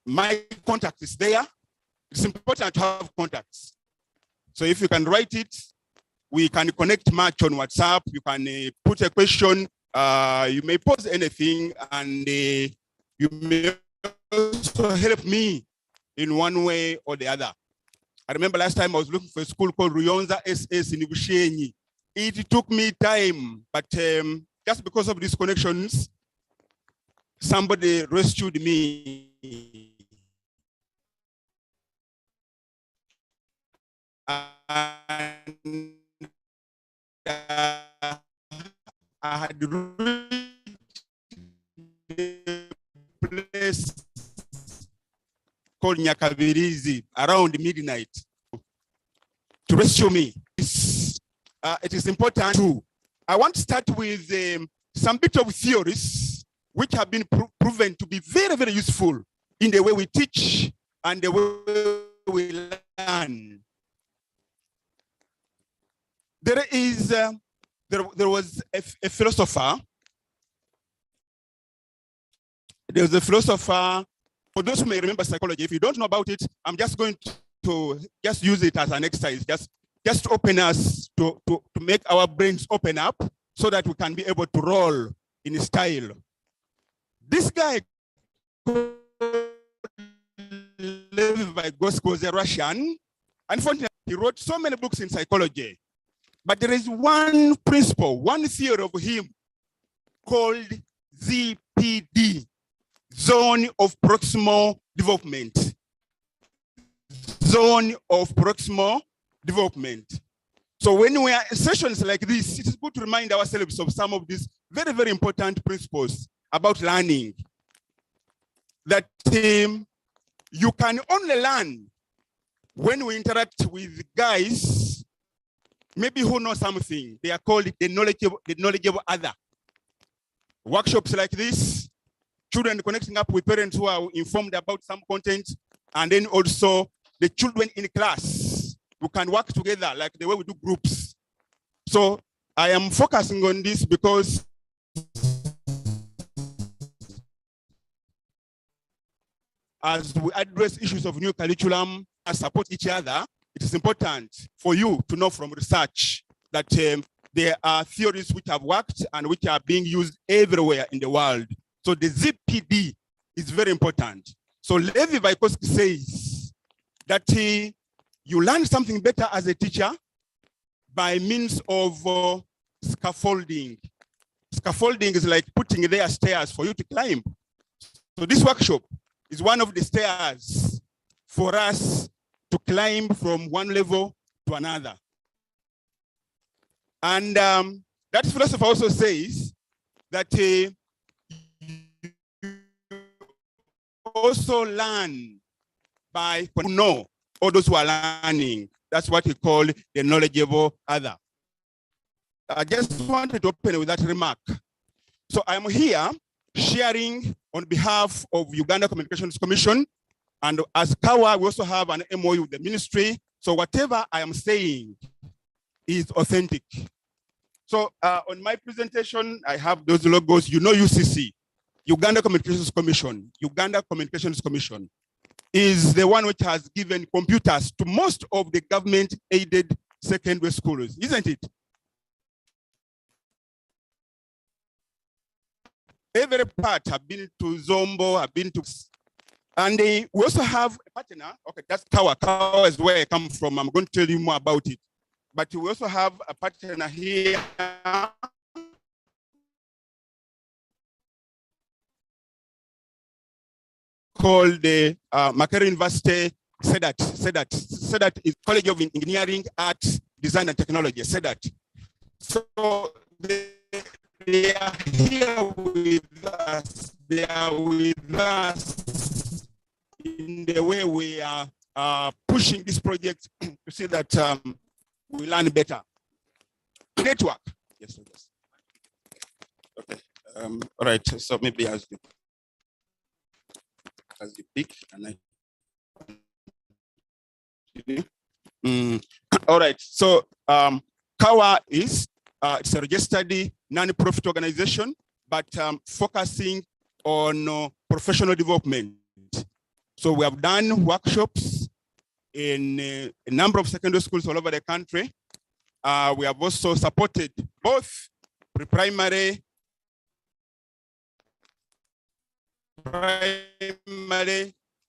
my contact is there. It's important to have contacts. So if you can write it, we can connect much on WhatsApp. You can put a question. You may post anything, and you may also help me in one way or the other. I remember last time I was looking for a school called Ruyonza SS in Bushenyi. It took me time, but just because of these connections, somebody rescued me. And I had reached the place called Nyakabirizi around midnight to rescue me. It is important too. I want to start with some bit of theories which have been proven to be very, very useful in the way we teach and the way we learn. There was a philosopher. There was a philosopher. For those who may remember psychology, if you don't know about it, I'm just going to just use it as an exercise, just to open us, to make our brains open up so that we can be able to roll in style. This guy, was a Russian. Unfortunately, he wrote so many books in psychology. But there is one principle, one theory of him called ZPD, Zone of Proximal Development. Zone of Proximal Development. So when we are in sessions like this, it is good to remind ourselves of some of these very, very important principles about learning. That you can only learn when we interact with guys maybe who know something. They are called the knowledgeable other. Workshops like this, children connecting up with parents who are informed about some content, and then also the children in class who can work together like the way we do groups. So I am focusing on this because as we address issues of new curriculum and support each other, it is important for you to know from research that there are theories which have worked and which are being used everywhere in the world. So the ZPD is very important. So Levi-Vygotsky says that you learn something better as a teacher by means of scaffolding. Scaffolding is like putting there stairs for you to climb. So this workshop is one of the stairs for us to climb from one level to another. And that philosopher also says that you also learn by know all those who are learning. That's what we call the knowledgeable other. I just wanted to open with that remark. So I'm here sharing on behalf of Uganda Communications Commission. And as KAWA, we also have an MOU with the ministry. So whatever I am saying is authentic. So on my presentation, I have those logos. You know UCC, Uganda Communications Commission. Uganda Communications Commission is the one which has given computers to most of the government-aided secondary schools, isn't it? Every part, I've been to Zombo, I've been to... And we also have a partner. Okay, that's KAWA. KAWA is where I come from. I'm going to tell you more about it. But we also have a partner here called the MAKERERE University, SEDAT is College of Engineering, Arts, Design and Technology, SEDAT. So they are here with us. They are with us in the way we are pushing this project to see that we learn better. Network. Yes, yes. Okay. All right. So maybe as you pick, and all right. So KAWA is it's a registered non-profit organization, but focusing on professional development. So So we have done workshops in a number of secondary schools all over the country. We have also supported both primary,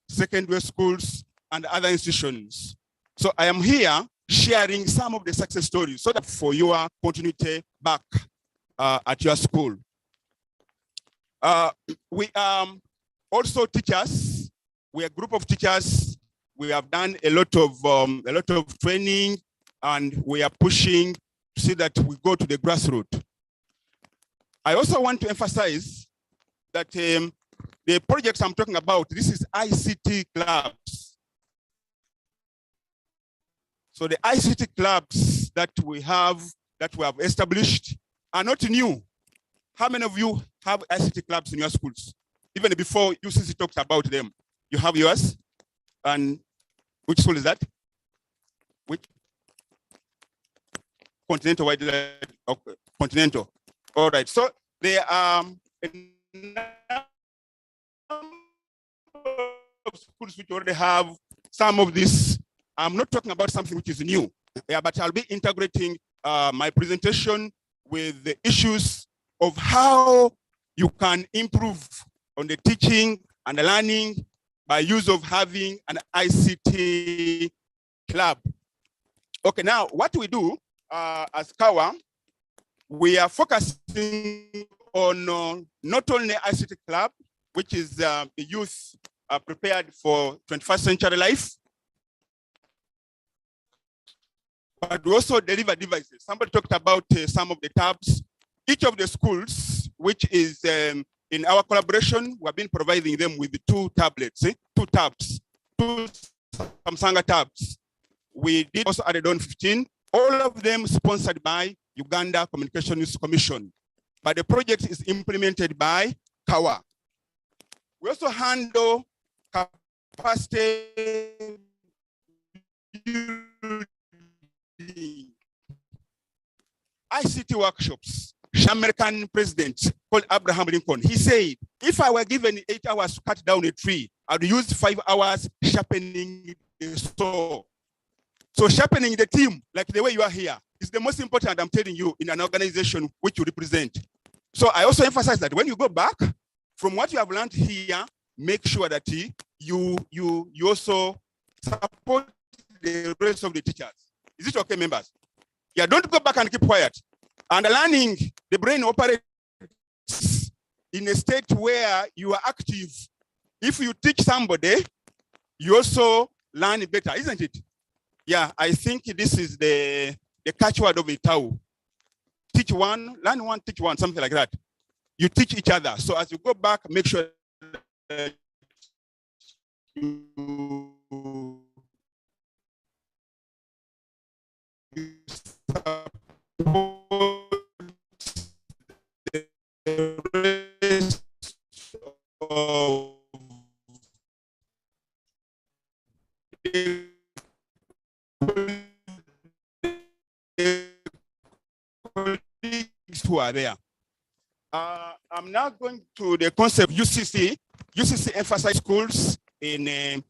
secondary schools, and other institutions. So I am here sharing some of the success stories so that for your continuity back at your school. We are also teachers. We are a group of teachers. We have done a lot of training, and we are pushing to see that we go to the grassroots. I also want to emphasize that the projects I'm talking about, this is ICT clubs. So the ICT clubs that we have established are not new. How many of you have ICT clubs in your schools? Even before UCC talks about them, you have yours? And which school is that? Which? Continental, okay. Continental. All right, so there are a number of schools which already have some of this. I'm not talking about something which is new, but I'll be integrating my presentation with the issues of how you can improve on the teaching and the learning by use of having an ICT club. Okay, now what we do as KAWA, we are focusing on not only ICT club, which is the youth prepared for 21st century life, but we also deliver devices. Somebody talked about some of the tabs. Each of the schools, which is in our collaboration, we have been providing them with 2 tablets, 2 tabs, 2 Samsung tabs. We did also added on 15, all of them sponsored by Uganda Communications Commission. But the project is implemented by KAWA. We also handle capacity building, ICT workshops. American president called Abraham Lincoln, he said, if I were given 8 hours to cut down a tree, I would use 5 hours sharpening the saw. So sharpening the team, like the way you are here, is the most important, I'm telling you, in an organization which you represent. So I also emphasize that when you go back, from what you have learned here, make sure that you also support the rest of the teachers. Is it okay, members? Yeah, don't go back and keep quiet. And learning, the brain operates in a state where you are active. If you teach somebody, you also learn better, isn't it? Yeah, I think this is the catchword of ITAU. Teach one, learn one, teach one, something like that. You teach each other. So as you go back, make sure that you support the rest of the colleagues who are there. I'm now going to the concept UCC. UCC emphasizes schools in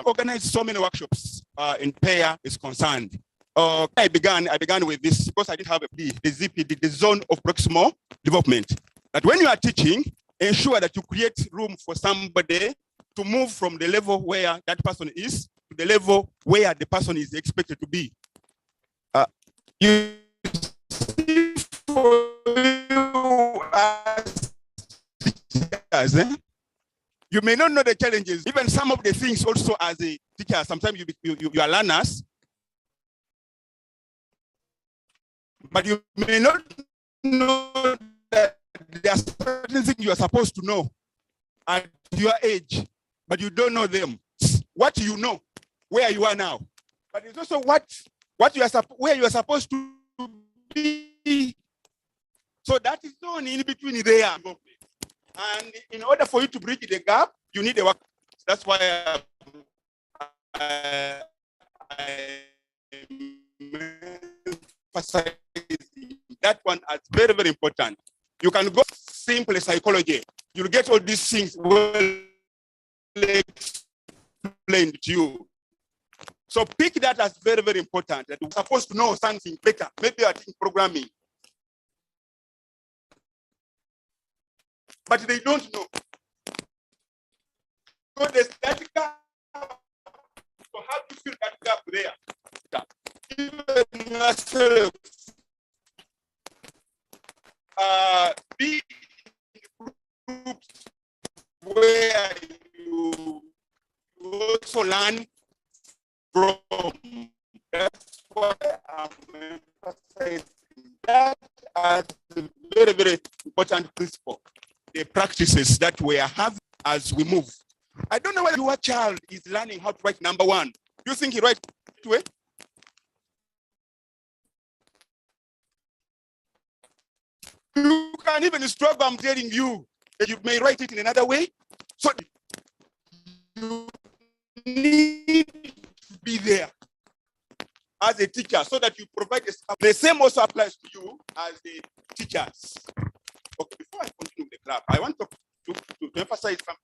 organize so many workshops in pair is concerned. I began with this because I did have the ZP, the zone of proximal development. That when you are teaching, ensure that you create room for somebody to move from the level where that person is to the level where the person is expected to be. You see, for you as teachers, you may not know the challenges, even some of the things also as a teacher. Sometimes you are learners, but you may not know that there are certain things you are supposed to know at your age, but you don't know them. What you know, where you are now, but it's also what you are where you are supposed to be. So that is on in between there. And in order for you to bridge the gap, you need a work. That's why I emphasize that one as very, very important. You can go simple psychology. You'll get all these things well explained to you. So pick that as very, very important. That you're supposed to know something better. Maybe you're teaching programming. But they don't know. So there's that gap. So how do you fill that gap there? Even yourself, be in groups where you also learn from. That's what I'm emphasizing. That as a very, very important principle. The practices that we are having as we move. I don't know whether your child is learning how to write number one. Do you think he writes it way? You can even struggle, I'm telling you, that you may write it in another way. So you need to be there as a teacher so that you provide the same also applies to you as the teachers. Okay, before I continue with the class, I want to emphasize something.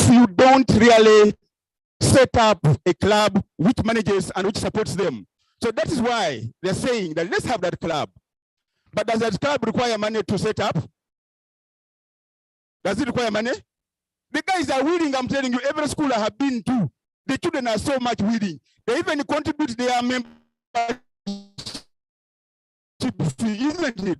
if you don't really set up a club which manages and which supports them. So that is why they're saying that let's have that club. But does that club require money to set up? Does it require money? The guys are willing, I'm telling you, every school I have been to, the children are so much willing. They even contribute their membership fee, isn't it?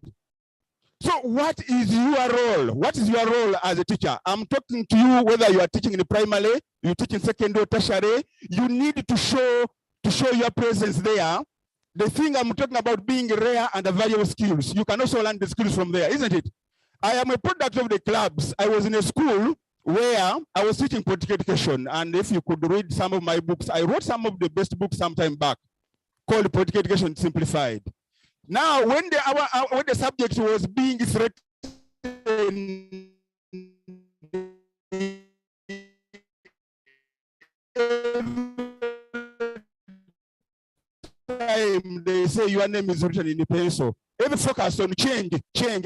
So what is your role? What is your role as a teacher? I'm talking to you whether you are teaching in the primary, you teach in secondary, tertiary, you need to show your presence there. The thing I'm talking about being rare and valuable skills, you can also learn the skills from there, isn't it? I am a product of the clubs. I was in a school where I was teaching political education, and if you could read some of my books, I wrote some of the best books some time back called Political Education Simplified. Now, when the subject was being threatened, they say your name is written in the pencil. Every focus on change,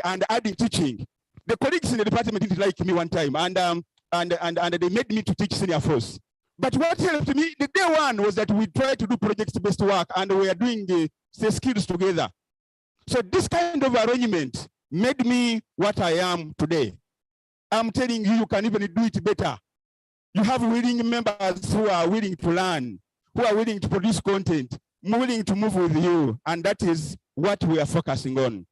and adding teaching. The colleagues in the department didn't like me one time, and they made me to teach senior force. But what helped me, the day one was that we tried to do project-based work, and we are doing the skills together. So this kind of arrangement made me what I am today. I'm telling you, you can even do it better. You have willing members who are willing to learn, who are willing to produce content, willing to move with you, and that is what we are focusing on.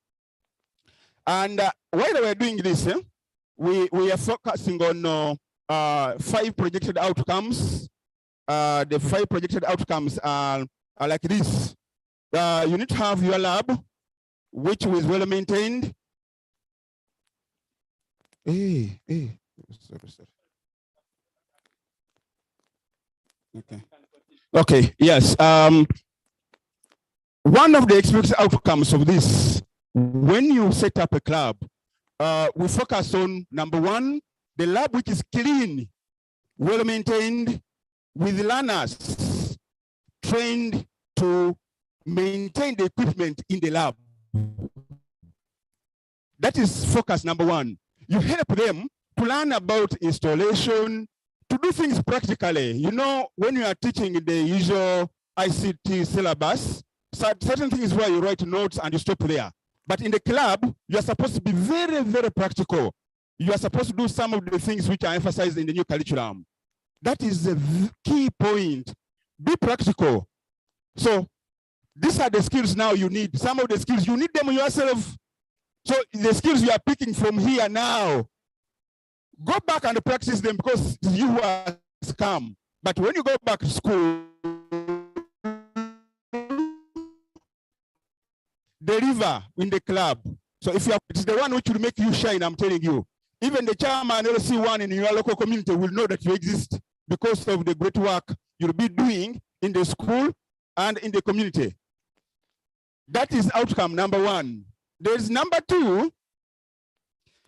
And while we're doing this, we are focusing on 5 projected outcomes. The 5 projected outcomes are like this. You need to have your lab, which is well maintained. Sorry. Okay, yes. One of the expected outcomes of this, when you set up a club, we focus on, number 1, the lab which is clean, well maintained, with learners trained to maintain the equipment in the lab. That is focus number 1. You help them to learn about installation, to do things practically. You know, when you are teaching the usual ICT syllabus, certain things where you write notes and you stop there. But in the club, you are supposed to be very, very practical. You are supposed to do some of the things which are emphasized in the new curriculum. That is the key point. Be practical. So these are the skills now you need. Some of the skills, you need them yourself. So the skills you are picking from here now, go back and practice them because you are scam. But when you go back to school, deliver in the club. So if you are, it's the one which will make you shine, I'm telling you. Even the chairman, LC1 in your local community will know that you exist because of the great work you'll be doing in the school and in the community. That is outcome number 1. There's number 2,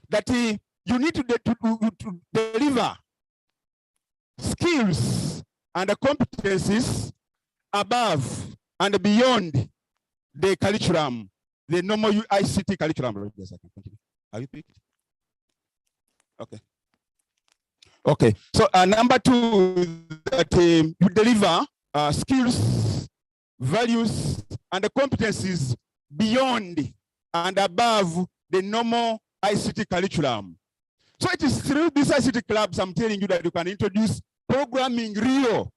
that you need to deliver skills and competencies above and beyond the curriculum, the normal ICT curriculum. Yes, I can continue. Have you picked? Okay. Okay. So number 2, that you deliver skills, values, and the competencies beyond and above the normal ICT curriculum. So it is through these ICT clubs, I'm telling you, that you can introduce programming real.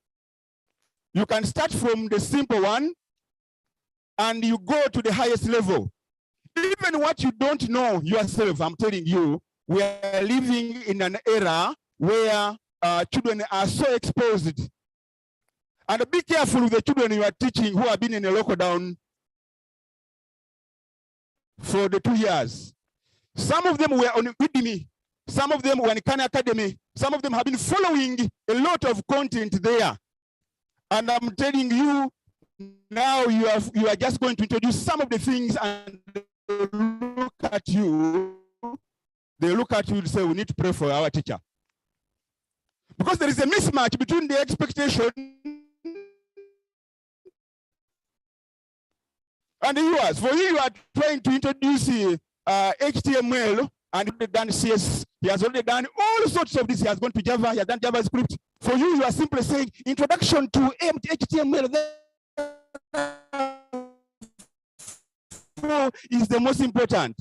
You can start from the simple one and you go to the highest level. Even what you don't know yourself, I'm telling you, we are living in an era where children are so exposed. And be careful with the children you are teaching who have been in a lockdown for the 2 years. Some of them were on Udemy, some of them were in Khan Academy, some of them have been following a lot of content there. And I'm telling you, now you are just going to introduce some of the things and they look at you and say, we need to pray for our teacher. Because there is a mismatch between the expectation and the yours. For you are trying to introduce HTML and then CS He has already done all sorts of this. He has gone to Java. He has done JavaScript. For you, you are simply saying introduction to HTML is the most important.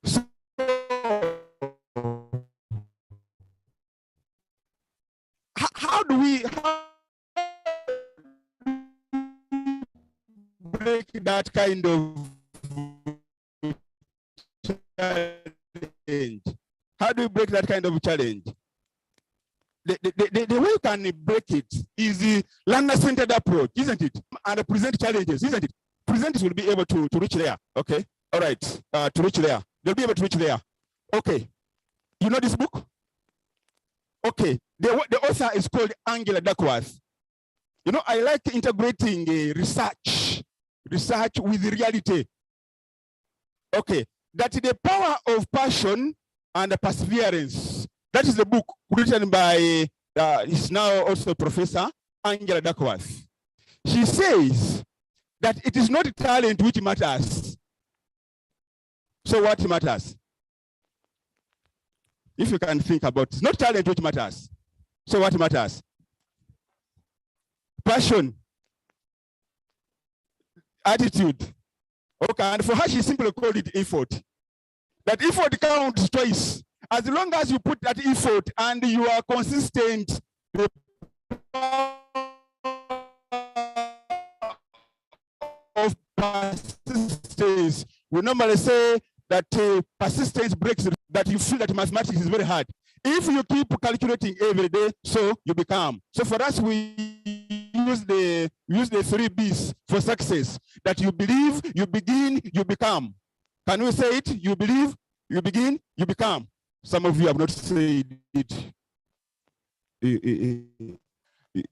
So, how do we break that kind of challenge? How do we break that kind of challenge? The way you can break it is the learner-centered approach, isn't it? And present challenges, isn't it? Presenters will be able to reach there. Okay. All right. To reach there. They'll be able to reach there. Okay. You know this book? Okay. The author is called Angela Duckworth. You know, I like integrating research with reality. Okay. That the power of passion and perseverance. That is the book written by, he's now also Professor Angela Duckworth. She says that it is not talent which matters. So what matters? If you can think about it, it's not talent which matters. So what matters? Passion, attitude. Okay, and for her, she simply called it effort. That effort counts twice. As long as you put that effort and you are consistent, the of persistence. We normally say that persistence breaks it, that you feel that mathematics is very hard. If you keep calculating every day, so you become. So for us, we use the 3 B's for success. That you believe, you begin, you become. Can we say it? You believe, you begin, you become. Some of you have not said it.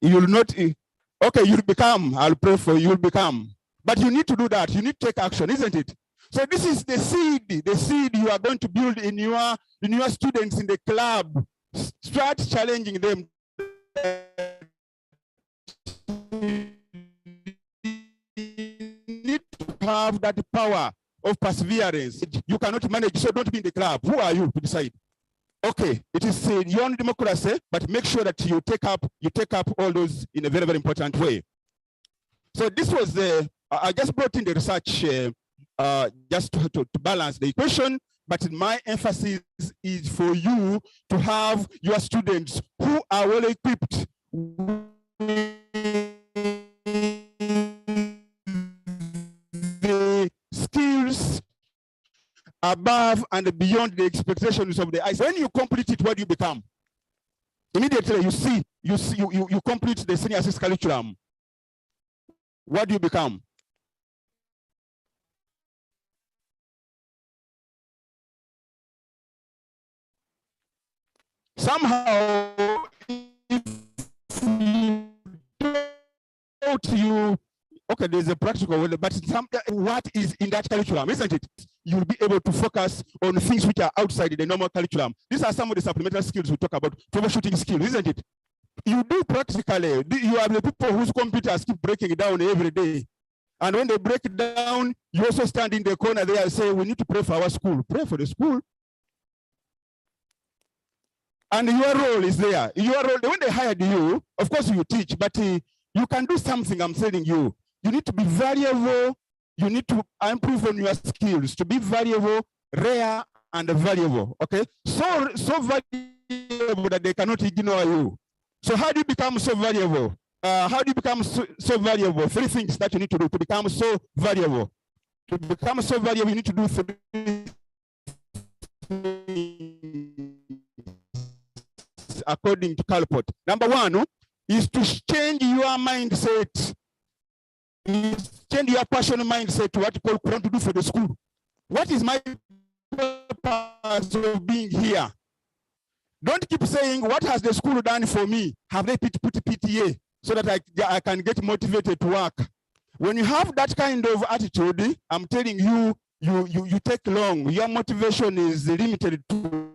You'll not. Okay, you'll become. I'll pray for you. You'll become. But you need to do that. You need to take action, isn't it? So this is the seed you are going to build in your students in the club. Start challenging them. You need to have that power of perseverance. You cannot manage, so don't be in the club. Who are you to decide? Okay, it is your own democracy, but make sure that you take up all those in a very, very important way. So this was the I just brought in the research just to balance the equation, but my emphasis is for you to have your students who are well equipped with the skills above and beyond the expectations of the ICT. When you complete it, what do you become? Immediately you complete the senior assist curriculum. What do you become? Somehow, if you okay, there's a practical way, but what is in that curriculum, isn't it? You'll be able to focus on things which are outside the normal curriculum. These are some of the supplemental skills we talk about, troubleshooting skills, isn't it? You do practically. You are the people whose computers keep breaking down every day. And when they break down, you also stand in the corner there and say, we need to pray for our school. Pray for the school. And your role is there. Your role, when they hired you, of course you teach, but you can do something, I'm telling you. You need to be valuable. You need to improve on your skills to be valuable, rare, and valuable. Okay? So valuable that they cannot ignore you. So how do you become so valuable? How do you become so valuable? 3 things that you need to do to become so valuable. To become so valuable, you need to do 3 things according to Calport. Number 1 is to change your mindset. Change your passion mindset to what you call Quran to do for the school. What is my purpose of being here? Don't keep saying, what has the school done for me? Have they put PTA so that I can get motivated to work? When you have that kind of attitude, I'm telling you, you take long. Your motivation is limited to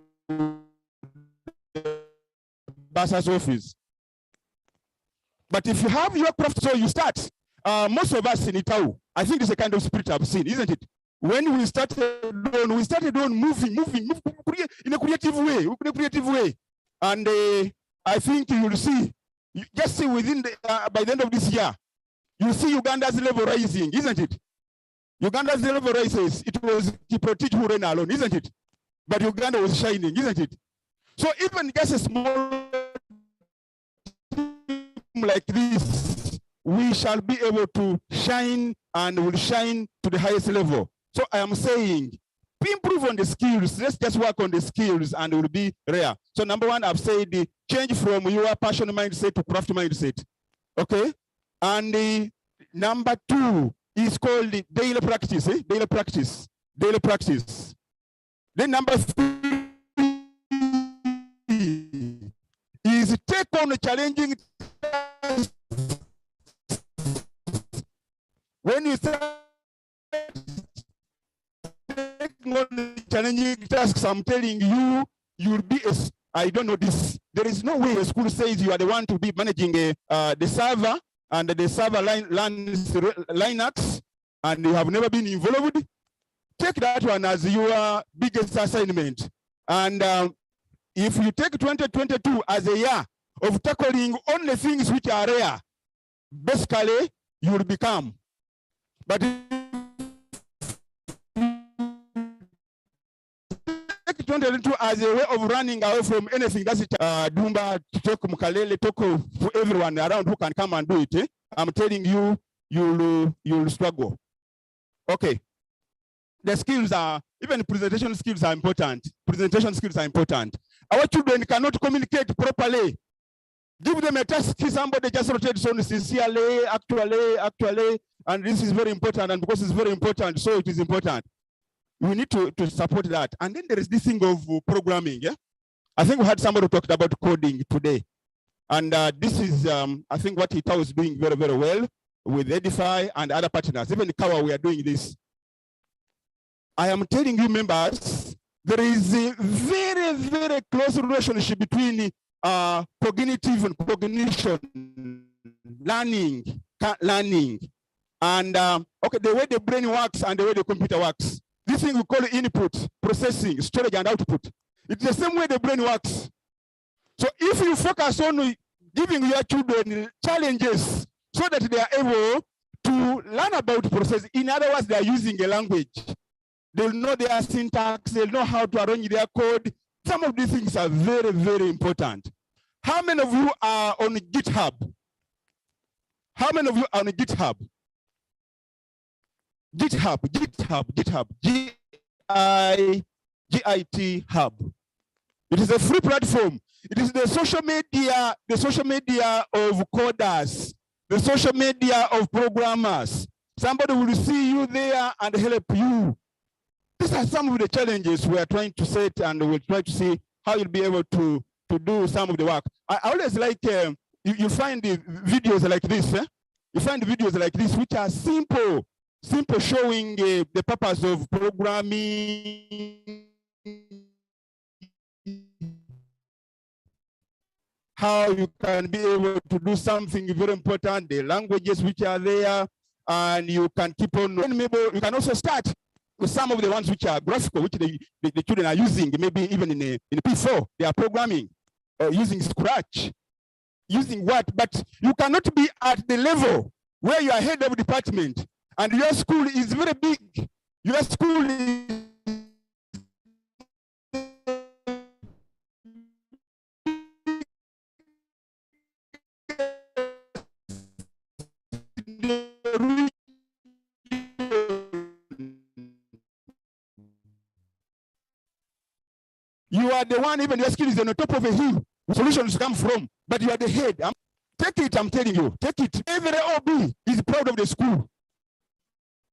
Basa's office. But if you have your craft, so you start. Most of us in ITAU, I think it's a kind of spirit I've seen, isn't it? When we started on moving, in a creative way. And I think you will see, just see within by the end of this year, you see Uganda's level rising, isn't it? Uganda's level rises. It was Kiprotich who ran alone, isn't it? But Uganda was shining, isn't it? So even just a small team like this, we shall be able to shine and will shine to the highest level. So I am saying, improve on the skills. Let's just work on the skills and it will be rare. So number one, I've said the change from your passion mindset to craft mindset. Okay? And number two is called the daily practice. Daily practice. Daily practice. Then number three is take on a challenging task. When you start taking on challenging tasks, I'm telling you, you'll be I don't know this. There is no way a school says you are the one to be managing the server and the server Linux, and you have never been involved. Take that one as your biggest assignment. And if you take 2022 as a year of tackling only things which are rare, basically you will become. But take 2022 as a way of running away from anything. That's it. Dumba, talk Mukalele, talk to everyone around who can come and do it. I'm telling you, you'll struggle. Okay. The skills are, even presentation skills are important. Presentation skills are important. Our children cannot communicate properly. Give them a task, somebody just rotates on sincerely, actually, and this is very important, and because it's very important, so it is important. We need to support that. And then there is this thing of programming, yeah? I think we had somebody who talked about coding today. And this is, I think what ITAU is doing very, very well with Edify and other partners. Even in KAWA, we are doing this. I am telling you, members, there is a very, very close relationship between cognitive and cognition, learning, and okay, the way the brain works and the way the computer works. This thing we call input, processing, storage, and output. It's the same way the brain works. So if you focus on giving your children challenges so that they are able to learn about process, in other words, they are using a language. They'll know their syntax, they'll know how to arrange their code. Some of these things are very, very important. How many of you are on GitHub? How many of you are on GitHub? GitHub, G-I-T Hub. It is a free platform. It is the social media of coders, the social media of programmers. Somebody will see you there and help you. These are some of the challenges we are trying to set, and we'll try to see how you'll be able to do some of the work. I always like, you find the videos like this, You find videos like this, which are simple showing the purpose of programming, how you can be able to do something very important, the languages which are there, and you can keep on. Maybe you can also start with some of the ones which are graphical, which the children are using, maybe even in P4, they are programming, using Scratch, using what? But you cannot be at the level where you are head of department and your school is very big. Your school is you are the one, even your skill is on the top of a hill. Solutions come from, but you are the head. Take it, I'm telling you, take it. Every OB is proud of the school.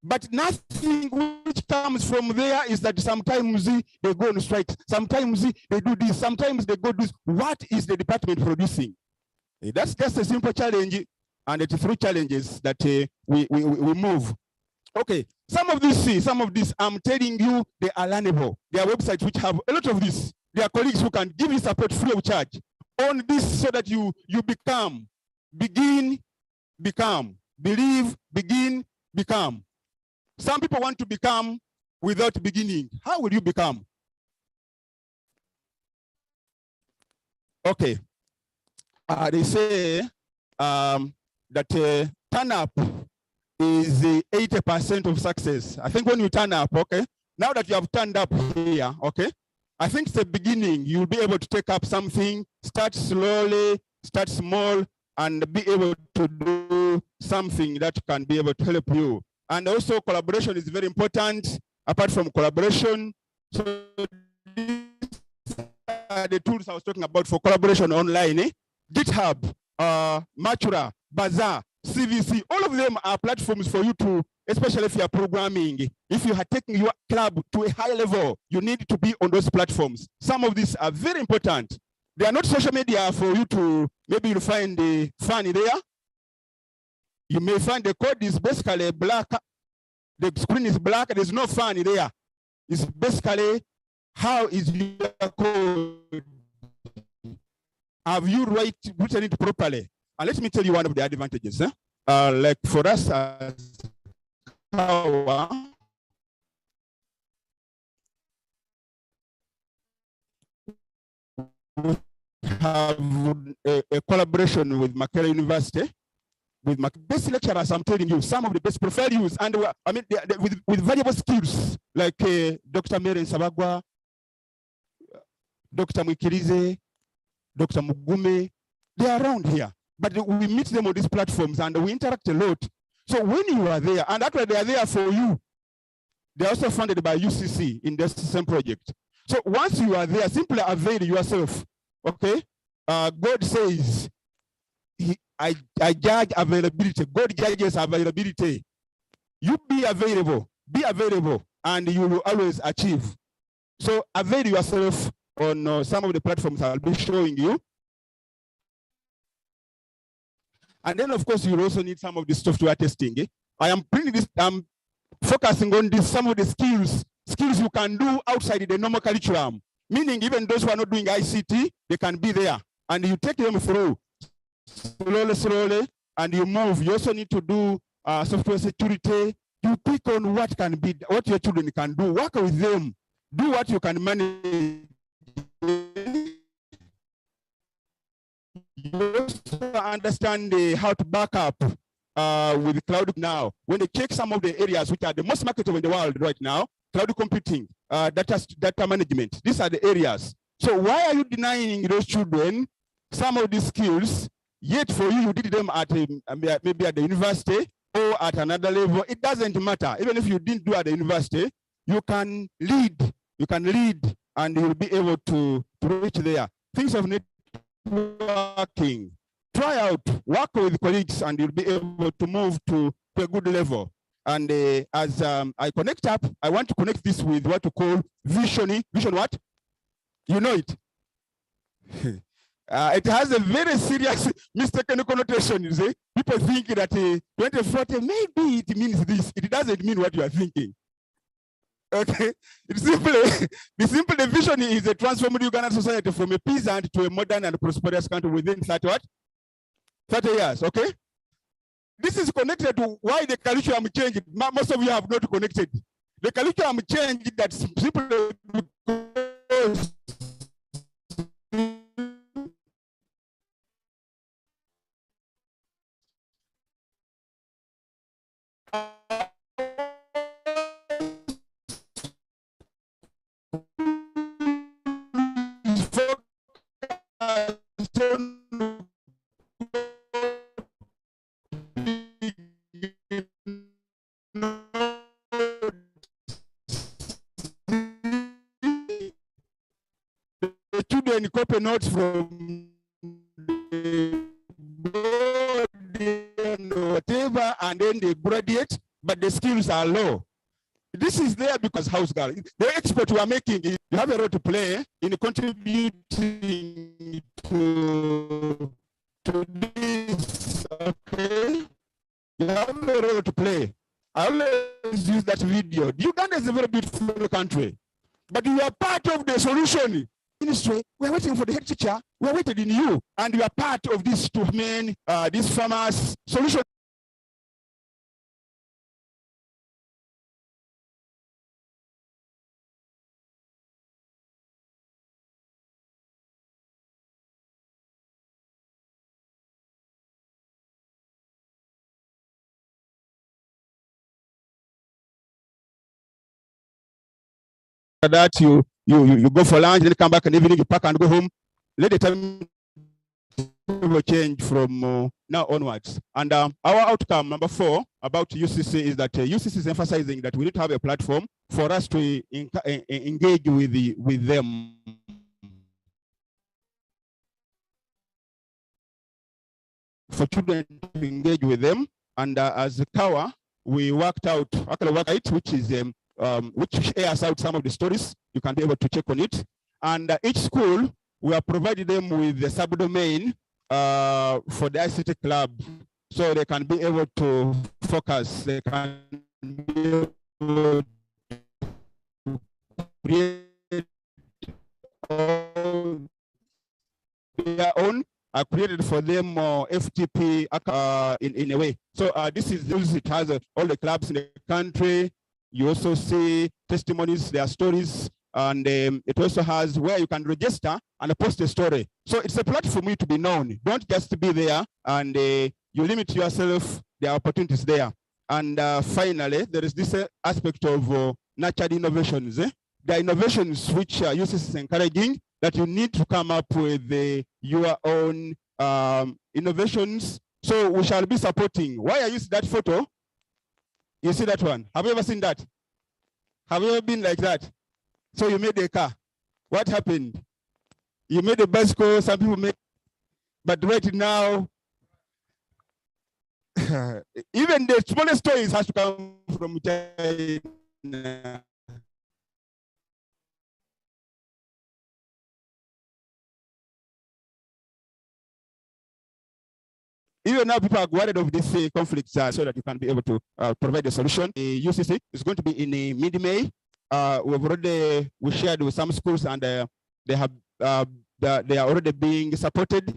But nothing which comes from there is that sometimes they go on strike, sometimes they do this, sometimes they go do this. What is the department producing? That's just a simple challenge, and it's through challenges that we move. Okay, some of these, I'm telling you, they are learnable. There are websites which have a lot of this. There are colleagues who can give you support free of charge on this, so that you become, begin, become, believe, begin, become. Some people want to become without beginning. How will you become? Okay. They say that turn up is 80% of success. I think when you turn up, okay, now that you have turned up here, okay, I think it's the beginning. You'll be able to take up something, start slowly, start small, and be able to do something that can be able to help you. And also collaboration is very important. Apart from collaboration, so the tools I was talking about for collaboration online, GitHub, Matura, Bazaar, CVC, all of them are platforms for you to, especially if you are programming. If you are taking your club to a high level, you need to be on those platforms. Some of these are very important. They are not social media for you to, maybe you'll find the fun there. You may find the code is basically black. The screen is black. There's no fun there. It's basically how is your code? Have you written it properly? And let me tell you one of the advantages. Like for us as KAWA, we have a collaboration with MAKERERE University. With my best lecturers, I'm telling you, some of the best profile use, and I mean, with valuable skills like Dr. Meren Sabagwa, Dr. Mwikirize, Dr. Mugume, they are around here. But we meet them on these platforms and we interact a lot. So when you are there, and actually they are there for you, they are also funded by UCC in this same project. So once you are there, simply avail yourself. Okay? God says, I judge availability. God judges availability. You be available, and you will always achieve. So avail yourself on some of the platforms I'll be showing you. And then, of course, you also need some of the software testing. I'm focusing on this, some of the skills you can do outside the normal curriculum. Meaning, even those who are not doing ICT, they can be there. And you take them through slowly, and you move. You also need to do software security. You pick on what your children can do. Work with them. Do what you can manage. You also understand how to back up with cloud now. When they check some of the areas which are the most marketable in the world right now, cloud computing, data management, these are the areas. So why are you denying those children some of these skills, yet for you, you did them at maybe at the university or at another level? It doesn't matter. Even if you didn't do at the university, you can lead, and you'll be able to reach there. Things of networking. Try out, work with colleagues, and you'll be able to move to a good level. And as I connect up, I want to connect this with what we call vision. Vision what? You know it. It has a very serious mistaken connotation, you see. People think that 2040, maybe it means this. It doesn't mean what you are thinking. Okay, it's the vision is a transformed Ugandan society from a peasant to a modern and prosperous country within 30 years, okay? This is connected to why the curriculum changed. Most of you have not connected. The curriculum changed that simply because the children copy notes from the board and whatever, and then they graduate, but the skills are low. This is there because house girl. The export we are making, you have a role to play in contributing to this. Okay, you have a role to play. I always use that video. Uganda is a very beautiful country, but you are part of the solution. Ministry, we're waiting for the head teacher. We're waiting in you, and you are part of this to men, these farmers solution. that you go for lunch, then come back, and evening you pack and go home. Let the time will change from now onwards. And our outcome number 4 about UCC is that UCC is emphasizing that we need to have a platform for us to engage with them. For children to engage with them, and as KAWA, we worked out which is which airs out some of the stories. You can be able to check on it. And each school, we have provided them with the subdomain for the ICT club, so they can be able to focus. They can be able to create their own. Created for them FTP in a way. So this is it has all the clubs in the country. You also see testimonies, their stories, and it also has where you can register and post a story. So it's a platform for you to be known. Don't just be there and you limit yourself. There are opportunities there. And finally, there is this aspect of nurtured innovations. There are innovations which UCC is encouraging, that you need to come up with your own innovations. So we shall be supporting. Why I use that photo? You see that one? Have you ever seen that? Have you ever been like that? So you made a car. What happened? You made a bicycle, some people made, but right now, even the smallest toys has to come from China. Even now, people are worried of these conflicts so that you can be able to provide a solution. The UCC is going to be in mid-May. We shared with some schools, and they are already being supported.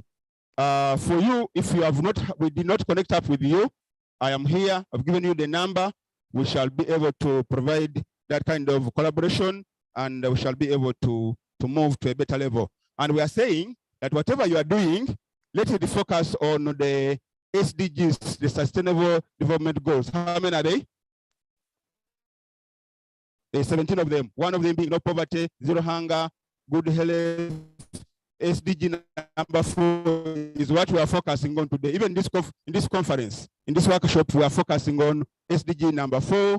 For you, if you have not, we did not connect up with you, I am here. I've given you the number. We shall be able to provide that kind of collaboration, and we shall be able to move to a better level. And we are saying that whatever you are doing, let it focus on the SDGs, the Sustainable Development Goals. How many are they? There's 17 of them. One of them being no poverty, zero hunger, good health. SDG number 4 is what we are focusing on today. Even in this conference, in this workshop, we are focusing on SDG number 4,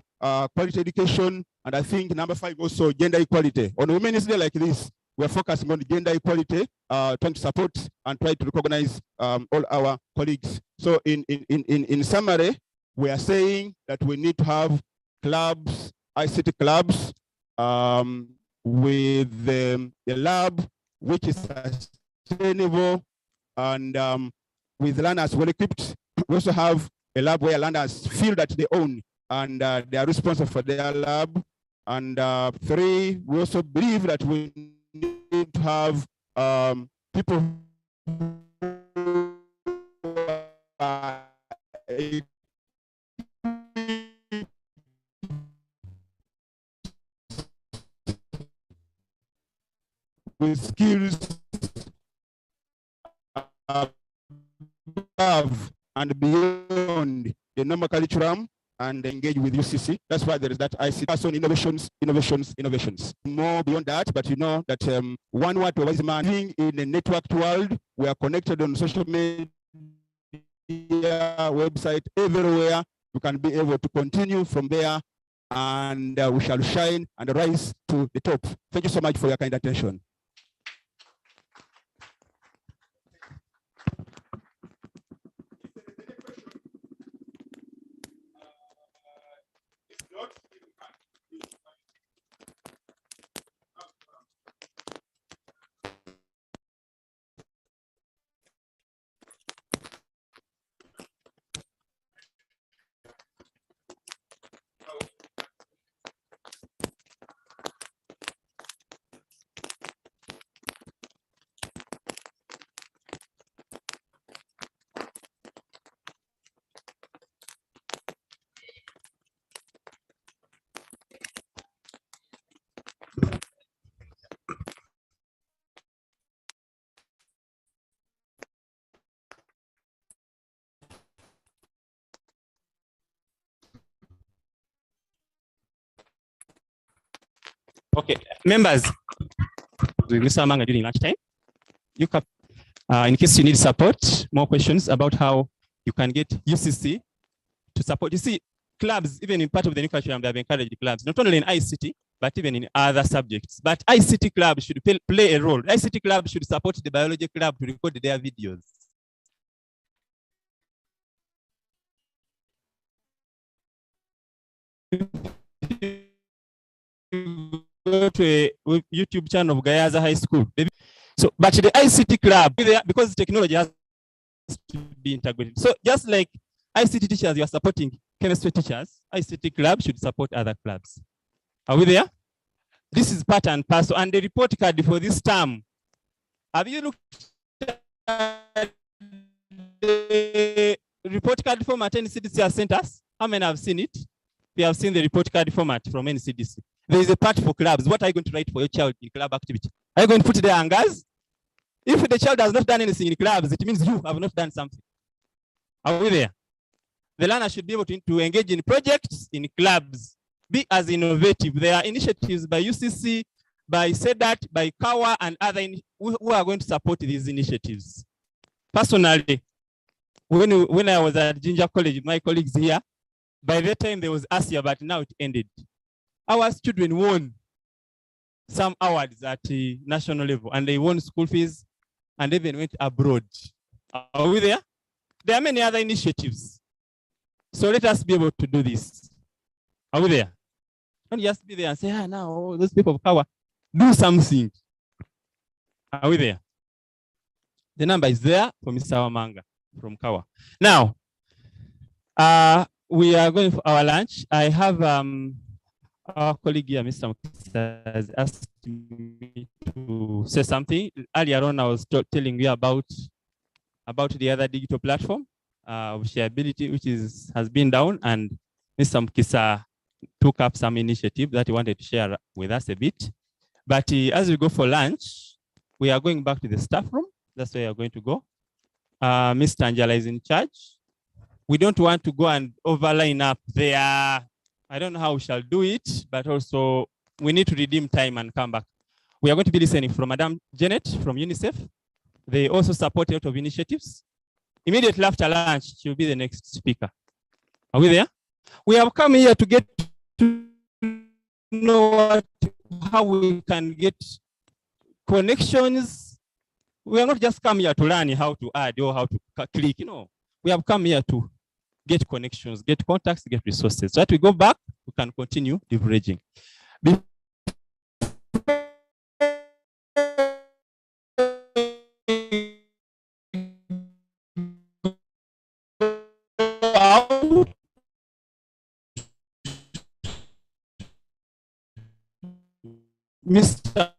quality education, and I think number 5 also gender equality. On Women's Day like this, we are focusing on gender equality, trying to support and try to recognize all our colleagues. So in summary, we are saying that we need to have clubs, ICT clubs, with a lab which is sustainable and with learners well equipped. We also have a lab where learners feel that they own and they are responsible for their lab. And 3, we also believe that we need to have people with skills above and beyond the normal curriculum and engage with UCC. That's why there is that ICT on innovations. More beyond that, but you know that one word to wise man, living in a networked world, we are connected on social media, website, everywhere. We can be able to continue from there, and we shall shine and rise to the top. Thank you so much for your kind attention. Okay, members, with Mr. Wamanga during lunchtime, you can, in case you need support, more questions about how you can get UCC to support. You see, clubs, even in part of the new curriculum, they have encouraged clubs, not only in ICT, but even in other subjects. But ICT clubs should play a role. ICT clubs should support the biology club to record their videos. Go to a YouTube channel of Gayaza High School. So, but the ICT club, because technology has to be integrated. So just like ICT teachers, you are supporting chemistry teachers, ICT club should support other clubs. Are we there? This is part and parcel. And the report card for this term, have you looked at the report card format NCDC has sent us? How many have seen it? We have seen the report card format from NCDC. There is a part for clubs. What are you going to write for your child in club activity? Are you going to put their hangers? If the child has not done anything in clubs, it means you have not done something. Are we there? The learner should be able to engage in projects, in clubs, be as innovative. There are initiatives by UCC, by SEDAT, by KAWA, and other who are going to support these initiatives. Personally, when I was at Ginger College, my colleagues here, by that time there was ASIA, but now it ended. Our children won some awards at the national level, and they won school fees and even went abroad. Are we there? There are many other initiatives. So let us be able to do this. Are we there? Don't just be there and say, now those people of power, do something. Are we there? The number is there for Mr. Wamanga from KAWA. Now, we are going for our lunch. I have our colleague here, Mr. MAKERERE, has asked me to say something. Earlier on, I was telling you about the other digital platform of shareability, which has been down, and Mr. MAKERERE took up some initiative that he wanted to share with us a bit. But as we go for lunch, we are going back to the staff room. That's where we are going to go. Mr. Angela is in charge. We don't want to go and overline up there. I don't know how we shall do it, but also we need to redeem time and come back. We are going to be listening from Madam Janet from UNICEF. They also support a lot of initiatives. Immediately after lunch, she'll be the next speaker. Are we there? We have come here to get to know how we can get connections. We are not just come here to learn how to add or how to click. We have come here to get connections, get contacts, get resources. So that we go back, we can continue leveraging. Mr.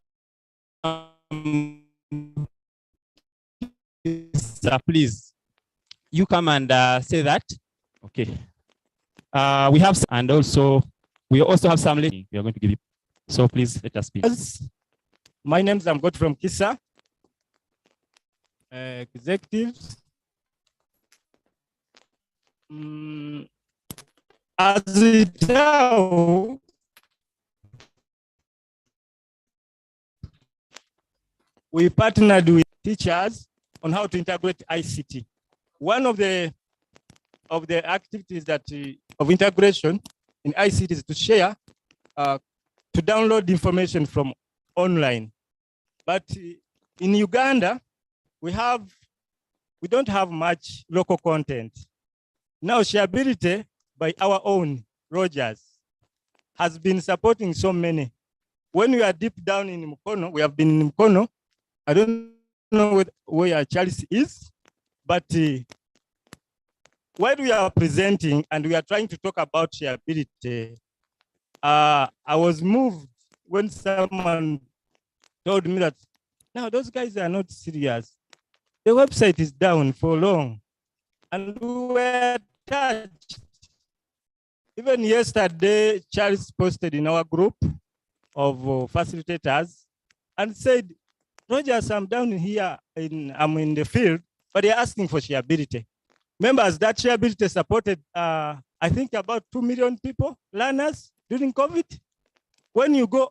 Please, you come and say that. Okay. We have, and also, we also have some we are going to give you. So please let us speak. My name is Godfrey from KISA. Executives. As ITAU, we partnered with teachers on how to integrate ICT. One of the activities that of integration in ICT is to share, to download information from online. But in Uganda, we don't have much local content. Now, shareability by our own Rogers has been supporting so many. When we are deep down in Mukono, we have been in Mukono. I don't know where Charles is, but while we are presenting and we are trying to talk about shareability, I was moved when someone told me that, now those guys are not serious. The website is down for long. And we were touched. Even yesterday, Charles posted in our group of facilitators and said, Rogers, I'm down here, I'm in the field, but they're asking for shareability. Members, that shareability supported, I think about 2 million people, learners during COVID. When you go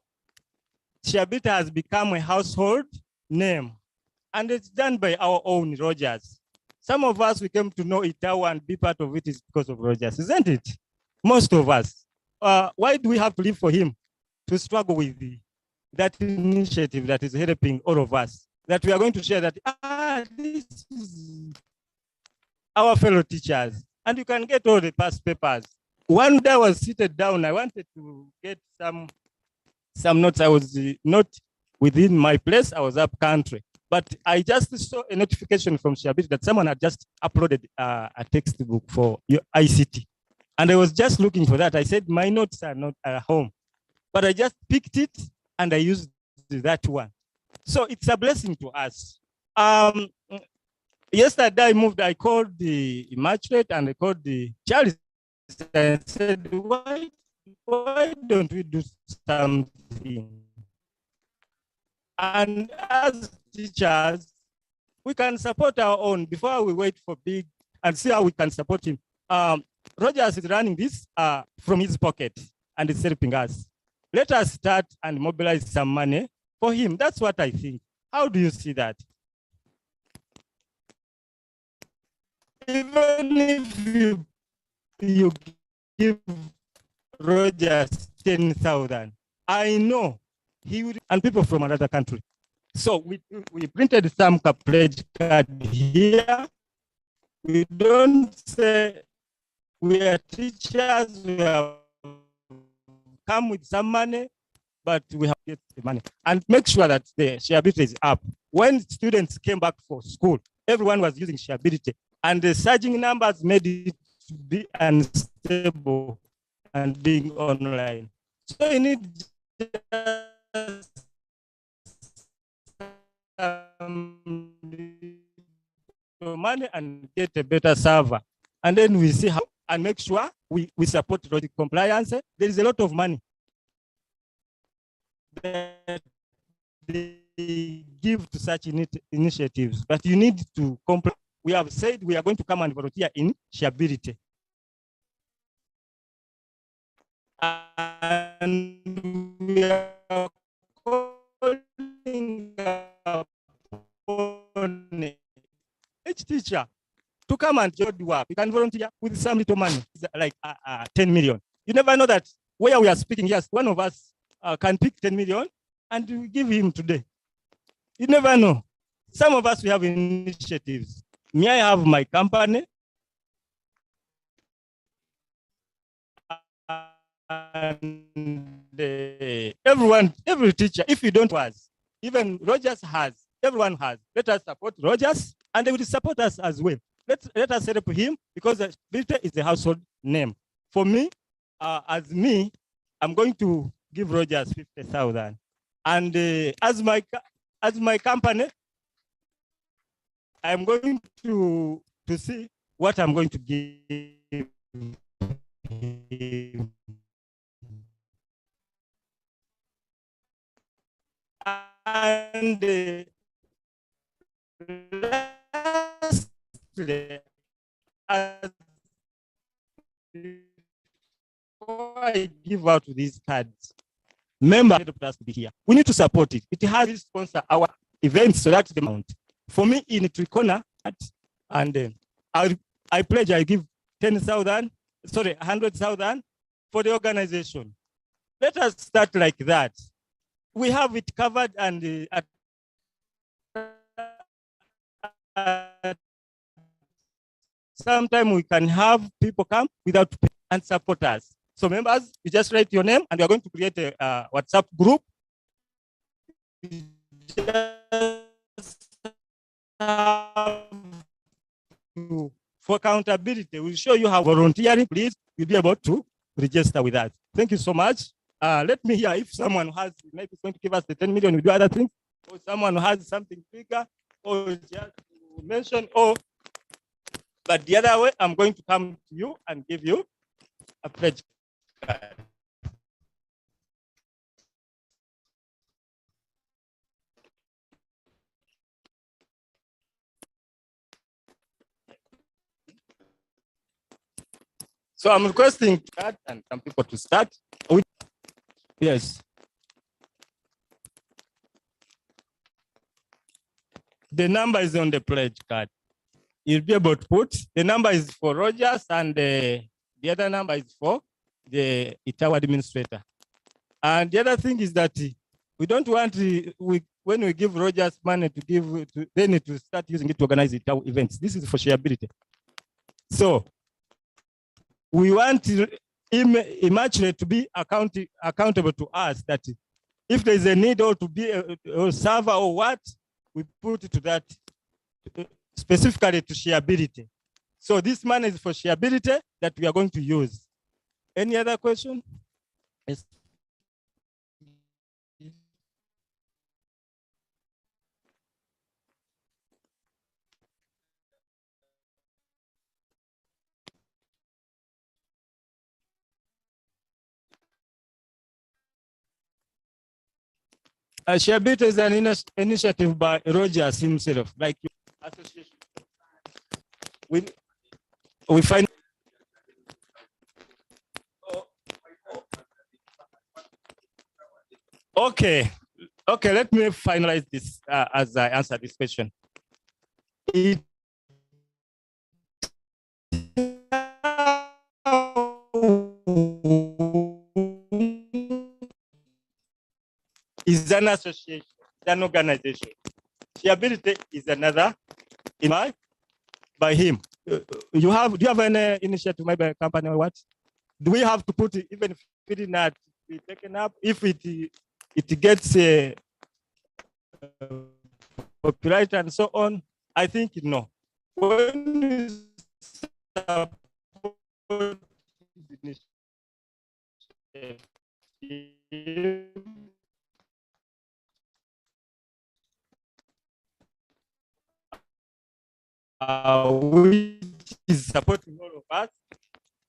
Shiabita has become a household name, and it's done by our own Rogers. Some of us, we came to know ITAU and be part of it is because of Rogers, isn't it? Most of us. Why do we have to live for him to struggle with that initiative that is helping all of us? That we are going to share that, this is our fellow teachers, and you can get all the past papers. One day I was seated down, I wanted to get some notes. I was not within my place, I was up country. But I just saw a notification from Shiabit that someone had just uploaded a textbook for ICT. And I was just looking for that. I said, my notes are not at home. But I just picked it and I used that one. So it's a blessing to us. Yesterday I called the magistrate and I called the Charles and said, why don't we do something? And as teachers, we can support our own before we wait for big and see how we can support him. Rogers is running this from his pocket and is helping us. Let us start and mobilize some money for him. That's what I think. How do you see that? Even if you give Rogers 10,000, I know he would, and people from another country. So we printed some pledge card here. We don't say we are teachers, we have come with some money, but we have to get the money. And make sure that the shareability is up. When students came back for school, everyone was using shareability, and the surging numbers made it be unstable and being online. So you need money and get a better server. And then we see how and make sure we support the compliance. There is a lot of money that they give to such initiatives, but you need to comply. We have said we are going to come and volunteer in shareability. And we are calling upon each teacher to come and do the work. You can volunteer with some little money, like 10 million. You never know that where we are speaking, yes, one of us can pick 10 million and we give him today. You never know. Some of us, we have initiatives. Me, I have my company. And everyone, every teacher, if you don't was, even Rogers has, everyone has. Let us support Rogers and they will support us as well. Let us help him because Victor is a household name. For me, as me, I'm going to give Rogers 50,000. And as my company, I'm going to see what I'm going to give him. And lastly, before I give out these cards, member us to be here. We need to support it. It has to sponsor our events so that's the amount. For me in Tricona, and I pledge I give 10,000, sorry, 100,000 for the organization. Let us start like that. We have it covered and sometimes we can have people come without pay and support us. So members, you just write your name and we are going to create a WhatsApp group. For accountability, we'll show you how volunteering, please, you'll be able to register with us. Thank you so much. Let me hear if someone has, maybe is going to give us the 10 million, we do other things, or someone who has something bigger, or just to mention, or, but the other way, I'm going to come to you and give you a pledge card. So I'm requesting to start and some people to start. Yes. The number is on the pledge card. You'll be able to put, the number is for Rogers and the other number is for the ITAU administrator. And the other thing is that we don't want when we give Rogers money to give, they need to start using it to organize ITAU events. This is for shareability. So we want Immaculate to be accountable to us, that if there's a need or to be a server or what, we put it to that specifically to shareability. So this money is for shareability that we are going to use. Any other question? Yes. Shareability is an initiative by Rogers himself, like association. We find. Okay, let me finalize this as I answer this question. It is an association, an organization. Shareability is another by him. Do you have an initiative, maybe a company or what? Do we have to put it, even if it is not be taken up, if it gets copyright and so on? I think no. When we support which is supporting all of us.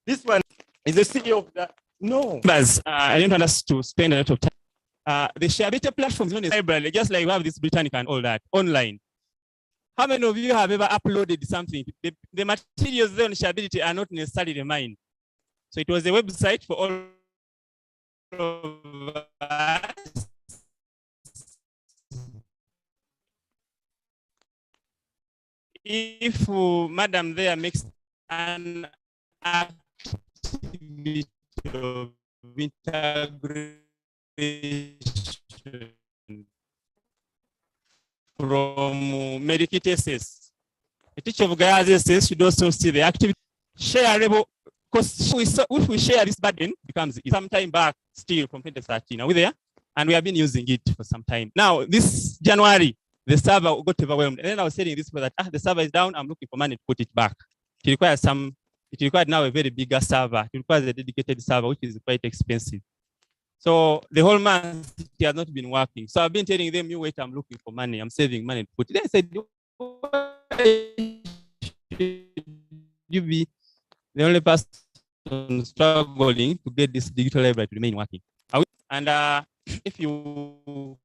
This one is the CEO of that. No. But I didn't want us to spend a lot of time. The shareability platform is library, just like we have this Britannica and all that, online. How many of you have ever uploaded something? The materials there on shareability are not necessarily mine. So it was a website for all of us. If Madam there makes an activity of integration from Medikitesis, the teacher of Gaia should also see the activity shareable, because if we share this burden, becomes some time back still from 2013. Are we there? And we have been using it for some time. Now, this January, the server got overwhelmed. And then I was saying this, that the server is down, I'm looking for money to put it back. It requires now a very bigger server. It requires a dedicated server, which is quite expensive. So the whole month, it has not been working. So I've been telling them, you wait, I'm looking for money. I'm saving money to put it. They said, you be the only person struggling to get this digital library to remain working. And if you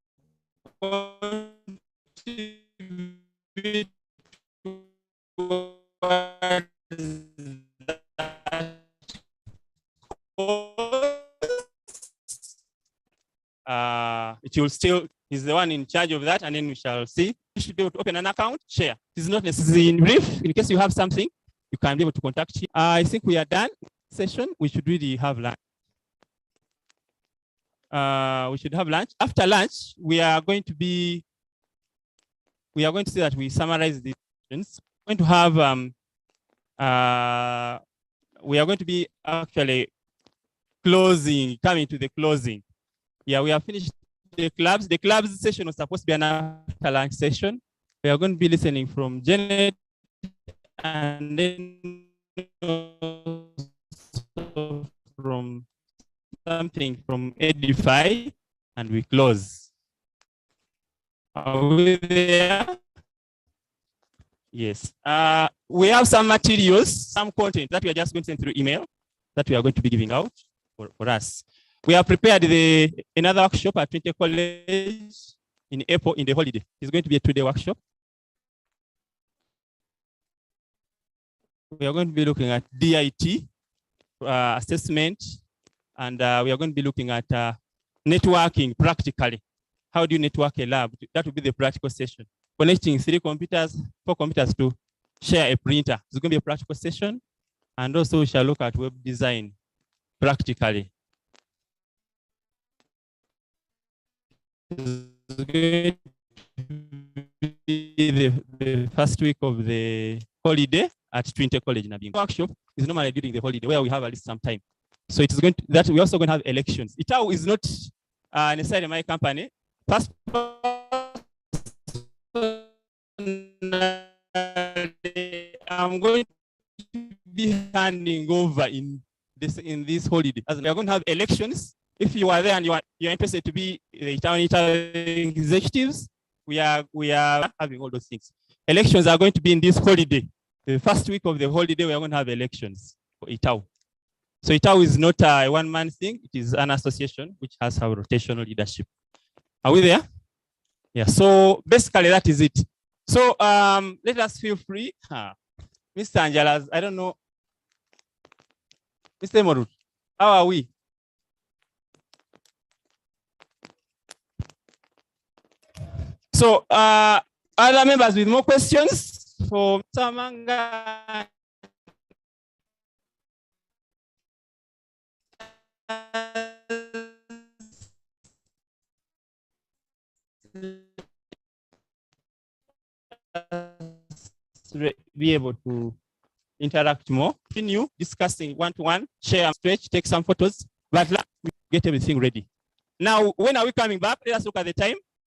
it will still, he's the one in charge of that, and then we shall see. You should be able to open an account, share. It is not necessarily in brief. In case you have something, you can be able to contact him. I think we are done. Session, we should really have lunch. We should have lunch. After lunch, we are going to see that we summarize the questions. We're going to have we are going to be actually coming to the closing. Yeah, we have finished the clubs. The clubs session was supposed to be an after lunch session. We are going to be listening from Janet and then from something from Edify, and we close. Are we there? Yes. We have some materials, some content that we are just going to send through email that we are going to be giving out for us. We have prepared another workshop at Trinity College in April in the holiday. It's going to be a 2-day workshop. We are going to be looking at DIT assessment, and we are going to be looking at networking practically. How do you network a lab? That will be the practical session. connecting 4 computers to share a printer. It's going to be a practical session. And also we shall look at web design practically. It's going to be the first week of the holiday at Trinity College in Abingwa. Workshop is normally during the holiday where we have at least some time. So it's going to, that we're also going to have elections. ITAU is not necessarily my company. First, I'm going to be handing over in this holiday. As we are going to have elections. If you are there and you're interested to be the ITAU executives, we are having all those things. Elections are going to be in this holiday. The first week of the holiday, we are going to have elections for ITAU. So ITAU is not a one-man thing. It is an association which has a rotational leadership. Are we there? Yeah. So basically, that is it. So let us feel free. Mr. Angelas, I don't know. Mr. Morut, how are we? So other members with more questions for Wamanga. Be able to interact more, continue discussing one-to-one, share and stretch, take some photos, but we get everything ready. Now, when are we coming back? Let us look at the time.